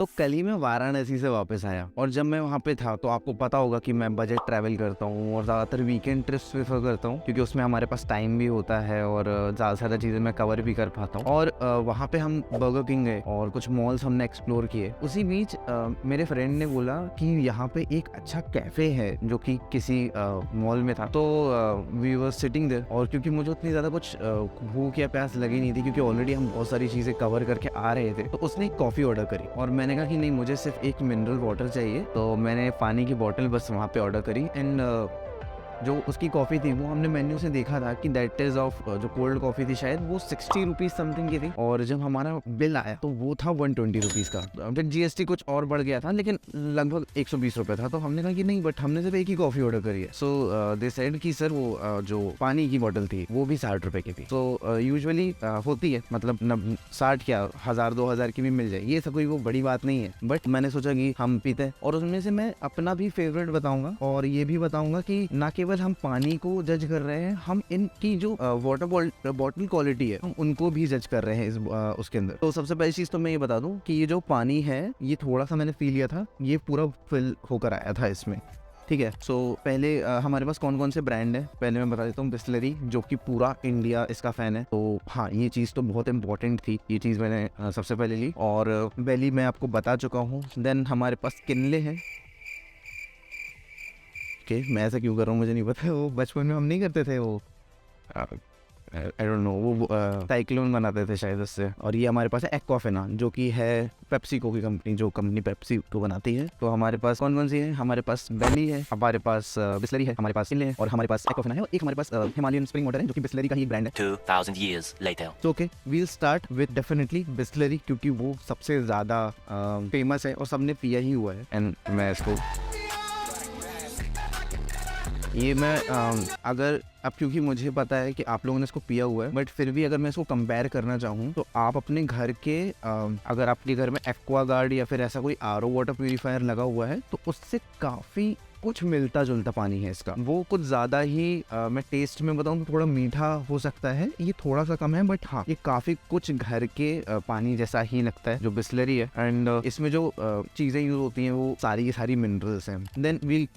तो कल ही मैं वाराणसी से वापस आया और जब मैं वहाँ पे था तो आपको पता होगा कि मैं बजट ट्रैवल करता हूँ और ज़्यादातर वीकेंड ट्रिप्स प्रेफर करता हूँ क्योंकि उसमें हमारे पास टाइम भी होता है और ज़्यादा ज़्यादा चीज़ें मैं कवर भी कर पाता हूँ। और वहाँ पे हम बर्गर किंग गए और कुछ मॉल्स हमने एक्सप्लोर किए। उसी बीच मेरे फ्रेंड ने बोला कि यहाँ पे एक अच्छा कैफ़े है जो कि किसी मॉल में था। तो वी वर सिटिंग देयर और क्योंकि मुझे उतनी ज़्यादा कुछ भूख या प्यास लगी नहीं थी क्योंकि ऑलरेडी हम बहुत सारी चीज़ें कवर करके आ रहे थे, तो उसने एक कॉफ़ी ऑर्डर करी और मैंने कहा कि नहीं, मुझे सिर्फ एक मिनरल वाटर चाहिए। तो मैंने पानी की बोतल बस वहाँ पे ऑर्डर करी एंड जो उसकी कॉफ़ी थी वो हमने मेन्यू से देखा था कि दैट इज़ ऑफ जो कोल्ड कॉफ़ी थी शायद वो 60 रुपीज़ समथिंग की थी और जब हमारा बिल आया तो वो था 120 रुपीज़ का। फिर जीएसटी कुछ और बढ़ गया था लेकिन लगभग 120 रुपये था। तो हमने कहा कि नहीं, बट हमने सिर्फ एक ही कॉफ़ी ऑर्डर करी है। सो दे सेड कि सर वो जो पानी की बोतल थी वो भी 60 रुपये की थी। तो यूजुअली होती है, मतलब 60 क्या 1000-2000 की भी मिल जाए, ये सब कोई वो बड़ी बात नहीं है। बट मैंने सोचा कि हम पीते हैं और उसमें से मैं अपना भी फेवरेट बताऊंगा और ये भी बताऊंगा कि ना केवल हम पानी को जज कर रहे हैं, हम इनकी जो वाटर बॉटल क्वालिटी है हम उनको भी जज कर रहे हैं उसके अंदर। तो सबसे पहली चीज तो मैं ये बता दूं कि ये जो पानी है ये थोड़ा सा मैंने पी लिया था, ये पूरा फिल होकर आया था इसमें, ठीक है। सो पहले हमारे पास कौन कौन से ब्रांड है पहले मैं बता देता हूँ। बिस्लरी, जो कि पूरा इंडिया इसका फैन है, तो हाँ ये चीज़ तो बहुत इंपॉर्टेंट थी, ये चीज़ मैंने सबसे पहले ली। और बेली मैं आपको बता चुका हूँ। देन हमारे पास किनले है। मैं ऐसा क्यों कर रहा हूँ मुझे नहीं पता, वो बचपन में हम नहीं करते थे वो, आई डोंट नो, वो साइक्लोन बनाते थे शायद उससे। और ये हमारे पास है एक्वाफिना, जो कि है पेप्सिको की कंपनी, जो कंपनी पेप्सी को बनाती है। तो हमारे पास कौन कौन सी है, हमारे पास बेली है, हमारे पास बिस्लरी है, हमारे पास किनले है और हमारे पास एक्वाफिना है और एक हमारे पास हिमालयन स्प्रिंग वाटर है जो कि बिस्लरी का ही ब्रांड है। 2000 years later. तो okay, we'll start with definitely Bisleri क्योंकि वो सबसे ज़्यादा फेमस है और सबने पिया ही हुआ है। एंड मैं इसको ये मैं अगर अब क्योंकि मुझे पता है कि आप लोगों ने इसको पिया हुआ है, बट फिर भी अगर मैं इसको कंपेयर करना चाहूँ तो आप अपने घर के अगर आपके घर में एक्वागार्ड या फिर ऐसा कोई आरओ वाटर प्यूरीफायर लगा हुआ है तो उससे काफ़ी कुछ मिलता जुलता पानी है इसका। वो कुछ ज़्यादा ही मैं टेस्ट में बताऊँ तो थोड़ा मीठा हो सकता है, ये थोड़ा सा कम है, बट हाँ ये काफ़ी कुछ घर के पानी जैसा ही लगता है जो बिस्लरी है। एंड इसमें जो चीज़ें यूज होती हैं वो सारी की सारी मिनरल्स हैं। Then we'll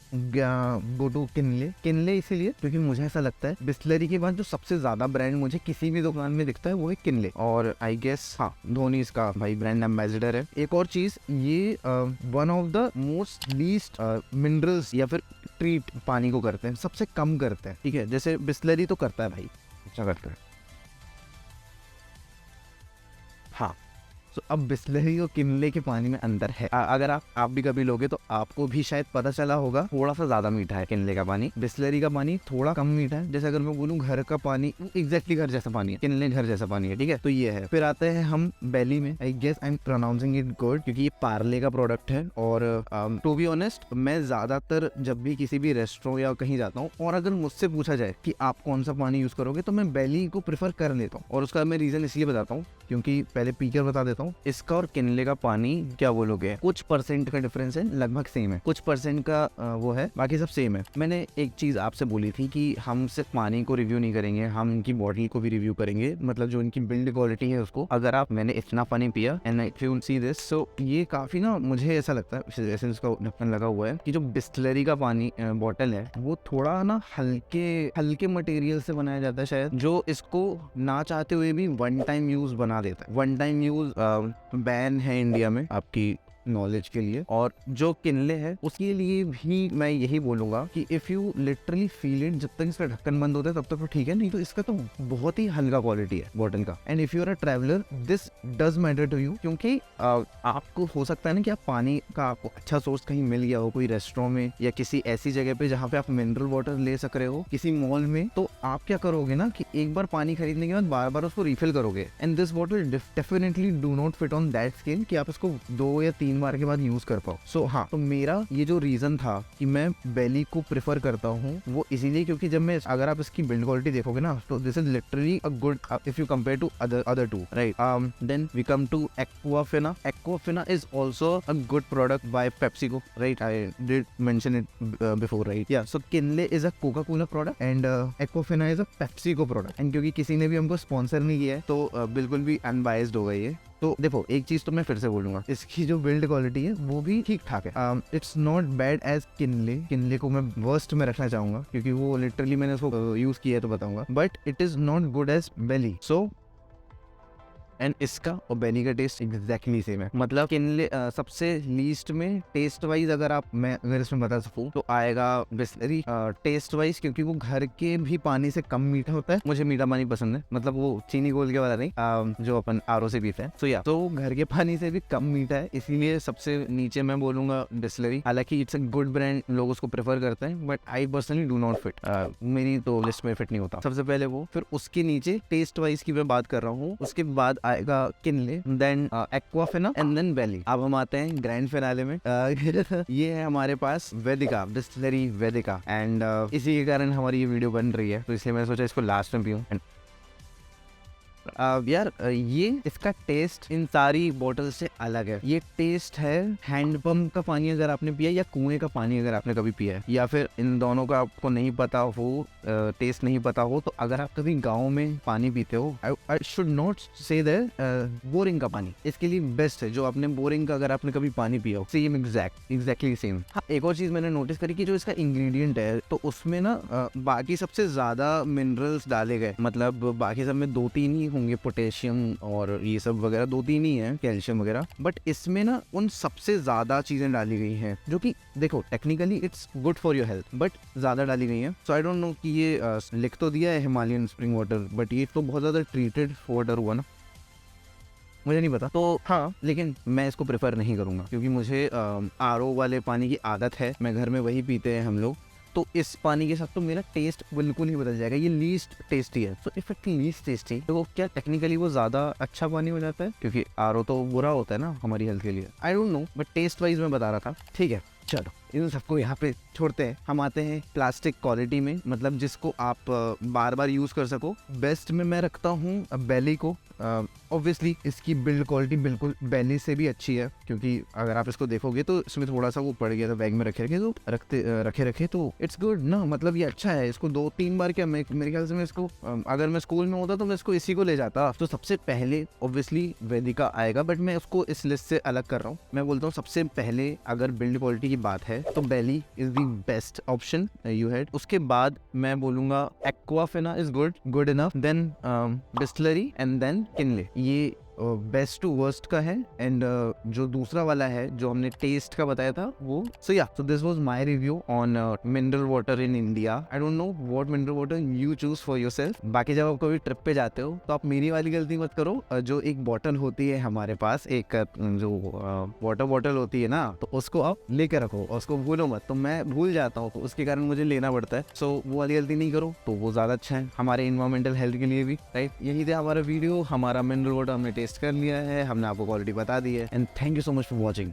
go to Kinley इसीलिए क्योंकि मुझे ऐसा लगता है बिस्लरी के बाद जो सबसे ज़्यादा ब्रांड मुझे किसी भी दुकान में दिखता है वो है किनले। और आई गेस हाँ धोनी इसका भाई ब्रांड एम्बेसडर है। एक और चीज़, ये one of the most least minerals या फिर ट्रीट पानी को करते हैं, सबसे कम करते हैं, ठीक है। जैसे बिस्लरी तो करता है भाई, अच्छा करता है, हाँ। तो अब बिस्लरी और किनले के पानी में अंतर है। अगर आप भी कभी लोगे तो आपको भी शायद पता चला होगा, थोड़ा सा ज्यादा मीठा है किनले का पानी, बिस्लरी का पानी थोड़ा कम मीठा है। जैसे अगर मैं बोलूँ घर का पानी एग्जैक्टली घर जैसा पानी है, किनले घर जैसा पानी है, ठीक है। तो ये है। फिर आते हैं हम बेली में। I guess I am pronouncing it good क्योंकि ये पार्ले का प्रोडक्ट है। और टू बी ऑनेस्ट मैं ज्यादातर जब भी किसी भी रेस्टोरेंट या कहीं जाता हूँ और अगर मुझसे पूछा जाए कि आप कौन सा पानी यूज करोगे तो मैं बेली को प्रेफर कर लेता हूँ। और उसका मैं रीजन इसलिए बताता हूँ क्योंकि पहले पीकर बता देता हूँ। इसका और किनले का पानी क्या बोलोगे, कुछ परसेंट का डिफरेंस है, लगभग सेम है, कुछ परसेंट का वो है, बाकी सब सेम है। मैंने एक चीज आपसे बोली थी कि हम सिर्फ पानी को रिव्यू नहीं करेंगे, हम इनकी बॉटल को भी रिव्यू करेंगे, मतलब जो इनकी बिल्ड क्वालिटी है उसको। अगर आप मैंने इतना पानी पिया and if you see this, so ये काफी ना मुझे ऐसा लगता है जैसे इसका ढक्कन लगा हुआ है कि जो बिस्लरी का पानी बॉटल है वो थोड़ा ना हल्के मटेरियल से बनाया जाता है शायद, जो इसको ना चाहते हुए भी वन टाइम यूज बना देता है। वन टाइम यूज बैन है इंडिया में, आपकी नॉलेज के लिए। और जो किनले है उसके लिए भी मैं यही बोलूंगा कि if you literally feel it, जब तक इसका ढक्कन बंद होता है तब तक तो ठीक है, नहीं तो इसका तो बहुत ही हल्का क्वालिटी है बॉटल का। And if you are a traveller this does matter to you, क्योंकि आपको हो सकता है ना कि आप पानी का आपको अच्छा सोर्स कहीं मिल गया हो, कोई रेस्टोरेंट में या किसी ऐसी जगह पे जहाँ पे आप मिनरल वाटर ले सक रहे हो, किसी मॉल में, तो आप क्या करोगे ना कि एक बार पानी खरीदने के बाद बार बार उसको रिफिल करोगे। And this bottle definitely do not fit on that scale कि आप इसको 2 या 3 बार के बाद यूज कर पाओ। सो हाँ, तो मेरा ये जो रीजन था कि मैं बेली को प्रेफर करता हूँ वो इसीलिए क्योंकि जब मैं अगर आप इसकी बिल्ड क्वालिटी देखोगे ना तो this is literally a good if you compare to other two, right. Then we come to Aquafina. Aquafina is also a good product by PepsiCo, right? I did mention it before, right? Yeah, so Kinley is a Coca-Cola product and Aquafina is a PepsiCo product. And क्योंकि किसी ने भी हमको sponsor नहीं किया है तो बिल्कुल भी अनबायस्ड होगा ये। तो देखो एक चीज तो मैं फिर से बोलूंगा, इसकी जो बिल्ड क्वालिटी है वो भी ठीक ठाक है। It's not bad as Kinley को मैं वर्स्ट में रखना चाहूंगा क्योंकि वो लिटरली मैंने उसको यूज किया है तो बताऊंगा, but it is not good as Bailley. So and इसका और बेनी का टेस्ट एग्जैक्टली सेम है। मतलब किनले सबसे लीस्ट में टेस्ट वाइज अगर मैं अगर इसमें बता सकूं तो आएगा बिस्लरी टेस्ट वाइज, क्योंकि वो घर के भी पानी से कम मीठा होता है। मुझे मीठा पानी पसंद है, मतलब वो चीनी घोल के वाला नहीं, जो अपन आरओ से पीते हैं। सो या तो घर के पानी से भी कम मीठा है, इसीलिए सबसे नीचे मैं बोलूंगा बिस्लरी। हालांकि इट्स अ गुड ब्रांड, लोग उसको प्रेफर करते हैं, but I personally do not fit, मेरी तो लिस्ट में फिट नहीं होता। सबसे पहले वो, फिर उसके नीचे टेस्ट वाइज की मैं बात कर रहा हूँ, उसके बाद आएगा Kinley, then Aquafina and then Bailley. अब हम आते हैं ग्रैंड फिनाले में। ये है हमारे पास वेदिका, डिस्टिलरी वेदिका, एंड इसी के कारण हमारी ये वीडियो बन रही है, तो इसलिए मैं सोचा इसको लास्ट में पीऊं। यार ये इसका टेस्ट इन सारी बोतल से अलग है। ये टेस्ट है हैंडपंप का पानी अगर आपने पिया, या कुएं का पानी अगर आपने कभी पिया है, या फिर इन दोनों का आपको नहीं पता हो, टेस्ट नहीं पता हो, तो अगर आप कभी गाँव में पानी पीते हो, I should not say that boring का पानी इसके लिए बेस्ट है। जो आपने बोरिंग का अगर आपने कभी पानी पिया हो, सेम एग्जैक्टली सेम। हाँ, एक और चीज मैंने नोटिस करी कि जो इसका इंग्रेडिएंट है, तो उसमें ना बाकी सबसे ज्यादा मिनरल्स डाले गए। मतलब बाकी सब में 2-3 ही होंगे, पोटेशियम और ये सब वगैरह 2-3 ही है, कैल्शियम वगैरह, बट इसमें ना उन सबसे ज्यादा चीजें डाली गई हैं, जो कि देखो technically it's good for your health, but ज्यादा डाली गई हैं। सो आई डोंट नो कि ये लिख तो दिया है हिमालयन स्प्रिंग वाटर, बट ये तो बहुत ज्यादा ट्रीटेड वाटर हुआ ना, मुझे नहीं पता। तो हाँ, लेकिन मैं इसको प्रेफर नहीं करूंगा क्योंकि मुझे आरओ वाले पानी की आदत है, मैं घर में वही पीते हैं हम लोग। तो इस पानी के साथ तो मेरा टेस्ट बिल्कुल ही बदल जाएगा। ये लीस्ट टेस्टी है, तो इफ इट लीस्ट टेस्टी, तो वो क्या टेक्निकली वो ज्यादा अच्छा पानी हो जाता है, क्योंकि आरओ तो बुरा होता है ना हमारी हेल्थ के लिए। I don't know, but taste wise मैं बता रहा था। ठीक है, चलो इन सबको यहाँ पे छोड़ते हैं, हम आते हैं प्लास्टिक क्वालिटी में, मतलब जिसको आप बार बार यूज कर सको। बेस्ट में मैं रखता हूँ बेली को। ऑब्वियसली इसकी बिल्ड क्वालिटी बिल्कुल बेली से भी अच्छी है, क्योंकि अगर आप इसको देखोगे तो इसमें थोड़ा सा वो पड़ गया था बैग में रखे रखे तो इट्स गुड ना, मतलब ये अच्छा है। इसको 2-3 बार क्या, मेरे ख्याल से मैं इसको अगर मैं स्कूल में होता तो मैं इसको इसी को ले जाता। तो सबसे पहले ऑब्वियसली वेदिका आएगा, बट मैं उसको इस लिस्ट से अलग कर रहा हूँ। मैं बोलता हूँ सबसे पहले अगर बिल्ड क्वालिटी की बात है तो Bailley is the best option you had. उसके बाद मैं बोलूंगा Aquafina is good enough, then distillery and then Kinley. ये बेस्ट टू वर्स्ट का है। एंड जो दूसरा वाला है जो हमने टेस्ट का बताया था वो। सो या, so this was my review on mineral water in India. I don't know what mineral water you choose for yourself. बाकी जब आप कभी ट्रिप पे जाते हो तो आप मेरी वाली गलती मत करो। जो एक बॉटल होती है हमारे पास, एक जो वाटर बॉटल होती है ना, तो उसको आप लेके रखो और उसको भूलो मत। तो मैं भूल जाता हूँ, तो उसके कारण मुझे लेना पड़ता है। सो वो वाली गलती नहीं करो, तो वो ज्यादा अच्छा है हमारे इन्वायरमेंटल हेल्थ के लिए भी, राइट। यही था हमारा वीडियो, हमारा मिनरल वाटर हमने टेस्ट कर लिया है, हमने आपको क्वालिटी बता दी है। And thank you so much for watching.